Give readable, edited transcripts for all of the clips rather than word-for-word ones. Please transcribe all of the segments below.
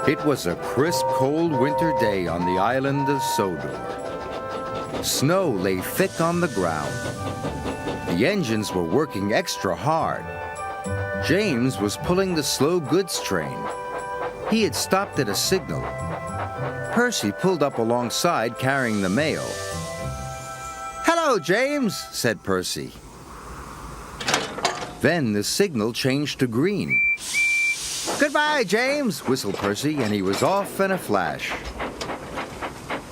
It was a crisp, cold winter day on the island of Sodor. Snow lay thick on the ground. The engines were working extra hard. James was pulling the slow goods train. He had stopped at a signal. Percy pulled up alongside carrying the mail. "Hello, James," said Percy. Then the signal changed to green. "Goodbye, James," whistled Percy, and he was off in a flash.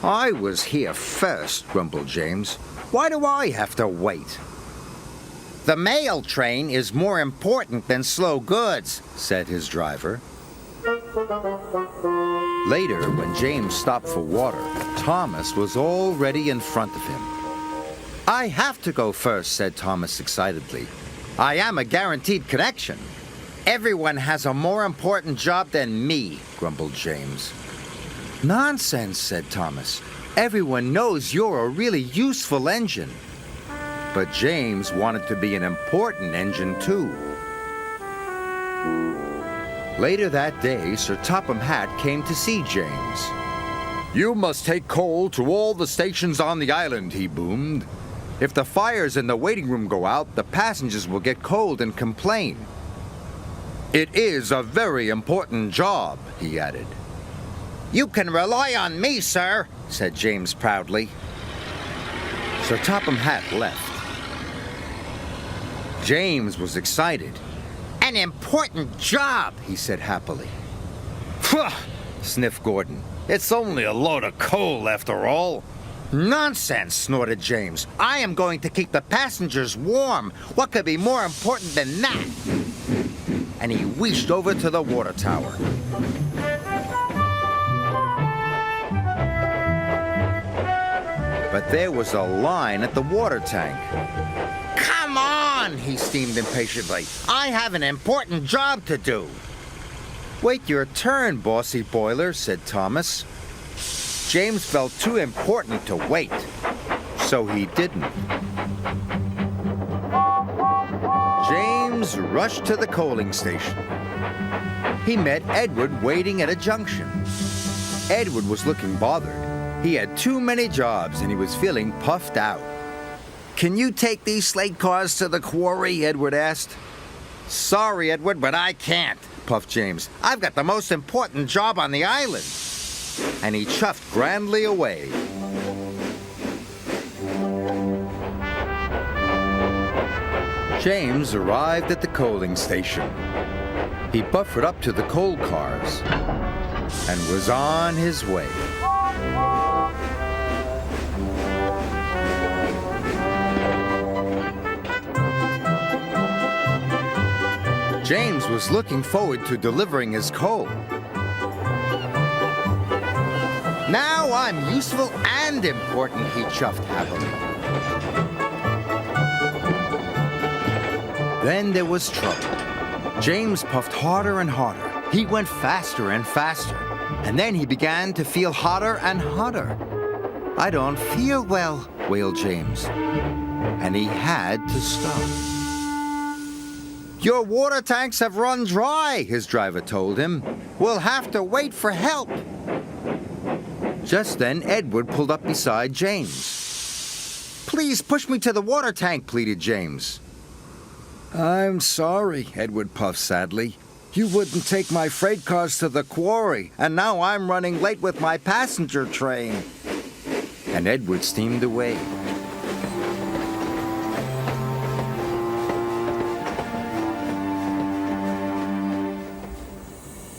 "I was here first," grumbled James. "Why do I have to wait?" "The mail train is more important than slow goods," said his driver. Later, when James stopped for water, Thomas was already in front of him. "I have to go first," said Thomas excitedly. "I am a guaranteed connection." "Everyone has a more important job than me," grumbled James. "Nonsense," said Thomas. "Everyone knows you're a really useful engine." But James wanted to be an important engine, too. Later that day, Sir Topham Hatt came to see James. "You must take coal to all the stations on the island," he boomed. "If the fires in the waiting room go out, the passengers will get cold and complain." "It is a very important job," he added. "You can rely on me, sir," said James proudly. Sir Topham Hatt left. James was excited. "An important job," he said happily. "Phew," sniffed Gordon. "It's only a load of coal after all." "Nonsense," snorted James. "I am going to keep the passengers warm. What could be more important than that?" And he wheeshed over to the water tower. But there was a line at the water tank. "Come on," he steamed impatiently. "I have an important job to do." "Wait your turn, bossy boiler," said Thomas. James felt too important to wait, so he didn't. James rushed to the coaling station. He met Edward waiting at a junction. Edward was looking bothered. He had too many jobs and he was feeling puffed out. "Can you take these slate cars to the quarry?" Edward asked. "Sorry, Edward, but I can't," puffed James. "I've got the most important job on the island." And he chuffed grandly away. James arrived at the coaling station. He buffered up to the coal cars and was on his way. James was looking forward to delivering his coal. "Now I'm useful and important," he chuffed happily. Then there was trouble. James puffed harder and harder. He went faster and faster. And then he began to feel hotter and hotter. "I don't feel well," wailed James. And he had to stop. "Your water tanks have run dry," his driver told him. "We'll have to wait for help." Just then, Edward pulled up beside James. "Please push me to the water tank," pleaded James. "I'm sorry," Edward puffed sadly. "You wouldn't take my freight cars to the quarry, and now I'm running late with my passenger train." And Edward steamed away.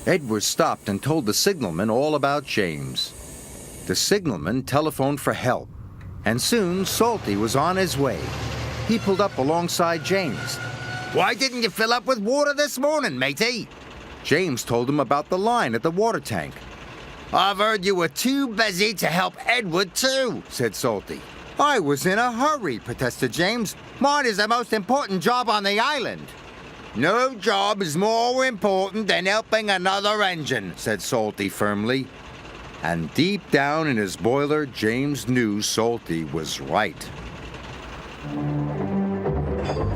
Edward stopped and told the signalman all about James. The signalman telephoned for help, and soon Salty was on his way. He pulled up alongside James. "Why didn't you fill up with water this morning, matey?" James told him about the line at the water tank. "I've heard you were too busy to help Edward, too," said Salty. "I was in a hurry," protested James. "Mine is the most important job on the island." "No job is more important than helping another engine," said Salty firmly. And deep down in his boiler, James knew Salty was right.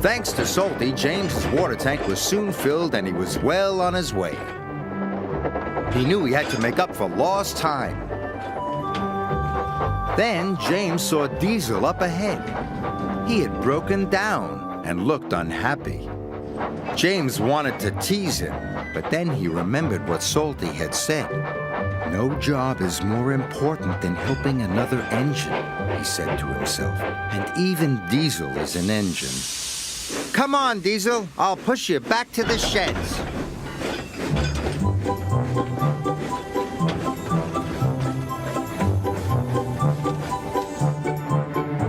Thanks to Salty, James's water tank was soon filled and he was well on his way. He knew he had to make up for lost time. Then James saw Diesel up ahead. He had broken down and looked unhappy. James wanted to tease him, but then he remembered what Salty had said. "No job is more important than helping another engine," he said to himself. "And even Diesel is an engine." "Come on, Diesel. I'll push you back to the sheds."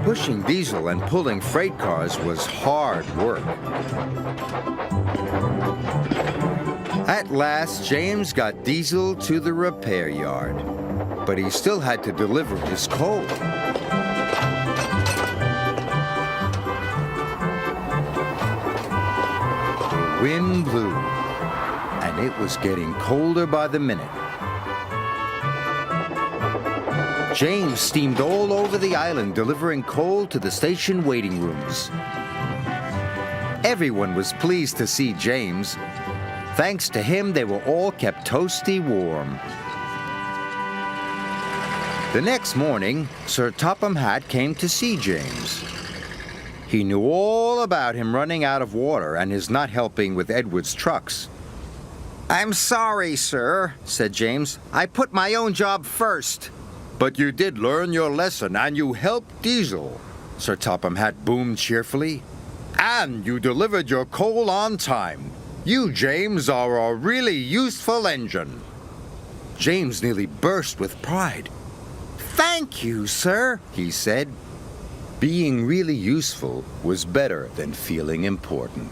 Pushing Diesel and pulling freight cars was hard work. At last, James got Diesel to the repair yard, but he still had to deliver his coal. The wind blew, and it was getting colder by the minute. James steamed all over the island delivering coal to the station waiting rooms. Everyone was pleased to see James. Thanks to him, they were all kept toasty warm. The next morning, Sir Topham Hatt came to see James. He knew all about him running out of water and his not helping with Edward's trucks. "I'm sorry, sir," said James. "I put my own job first." "But you did learn your lesson, and you helped Diesel," Sir Topham Hatt boomed cheerfully. "And you delivered your coal on time. You, James, are a really useful engine." James nearly burst with pride. "Thank you, sir," he said. Being really useful was better than feeling important.